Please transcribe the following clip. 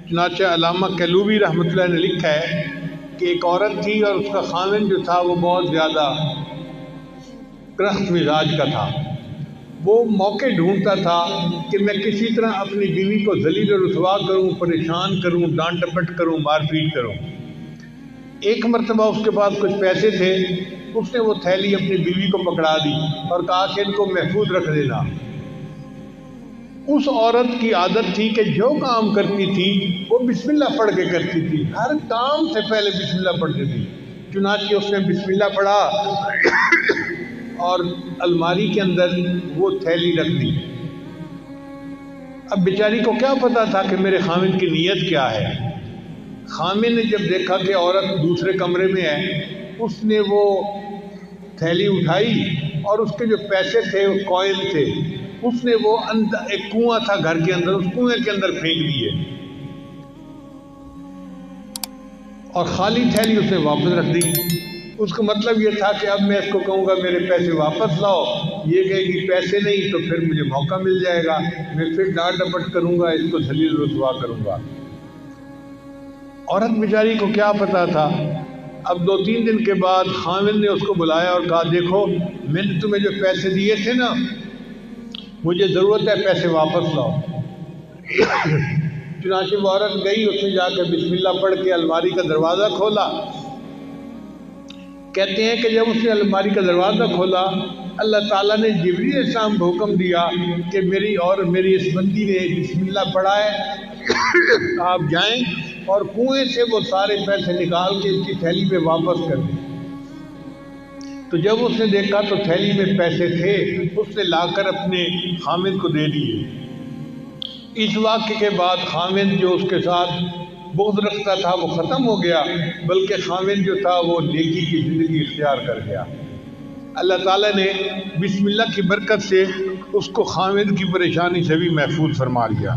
چنانچہ علامہ کیلوبی رحمۃ اللہ نے لکھا ہے کہ ایک عورت تھی اور اس کا خاوند جو تھا وہ بہت زیادہ کرخت مزاج کا تھا۔ وہ موقع ڈھونڈتا تھا کہ میں کسی طرح اپنی بیوی کو ذلیل و رسوا کروں، پریشان کروں، ڈانٹ ڈپٹ کروں، مار پیٹ کروں۔ ایک مرتبہ اس کے پاس کچھ پیسے تھے، اس نے وہ تھیلی اپنی بیوی کو پکڑا دی اور کہا کہ ان کو محفوظ رکھ دینا۔ اس عورت کی عادت تھی کہ جو کام کرتی تھی وہ بسم اللہ پڑھ کے کرتی تھی، ہر کام سے پہلے بسم اللہ پڑھتی تھی۔ چنانچہ اس نے بسم اللہ پڑھا اور الماری کے اندر وہ تھیلی رکھ دی۔ اب بیچاری کو کیا پتا تھا کہ میرے خاوند کی نیت کیا ہے۔ خاوند نے جب دیکھا کہ عورت دوسرے کمرے میں ہے، اس نے وہ تھیلی اٹھائی اور اس کے جو پیسے تھے، وہ کوئن تھے، اس نے وہ ایک کنواں تھا گھر کے اندر، اس کنویں کے اندر پھینک دیے اور خالی تھیلی اس نے واپس رکھ دی۔ اس کا مطلب یہ تھا کہ اب میں اس کو کہوں گا میرے پیسے واپس لاؤ، یہ کہے گی پیسے نہیں، تو پھر مجھے موقع مل جائے گا، میں پھر ڈانٹ ڈپٹ کروں گا، اس کو ذلیل رسوا کروں گا۔ عورت بیچاری کو کیا پتا تھا۔ اب 2-3 دن کے بعد خاوند نے اس کو بلایا اور کہا دیکھو میں نے تمہیں جو پیسے دیے تھے نا، مجھے ضرورت ہے، پیسے واپس لاؤ۔ چنانچہ وہ عورت گئی، اس نے جا کے بسم اللہ پڑھ کے الماری کا دروازہ کھولا۔ کہتے ہیں کہ جب اس نے الماری کا دروازہ کھولا، اللہ تعالیٰ نے جبریل علیہ السلام کو حکم دیا کہ میری اس بندی نے بسم اللہ پڑھا ہے، آپ جائیں اور کنویں سے وہ سارے پیسے نکال کے اس کی تھیلی میں واپس کر دیں۔ تو جب اس نے دیکھا تو تھیلی میں پیسے تھے، اس نے لا کر اپنے خاوند کو دے دیے۔ اس واقعے کے بعد خاوند جو اس کے ساتھ بغض رکھتا تھا وہ ختم ہو گیا، بلکہ خاوند جو تھا وہ نیکی کی زندگی اختیار کر گیا۔ اللہ تعالیٰ نے بسم اللہ کی برکت سے اس کو خاوند کی پریشانی سے بھی محفوظ فرما لیا۔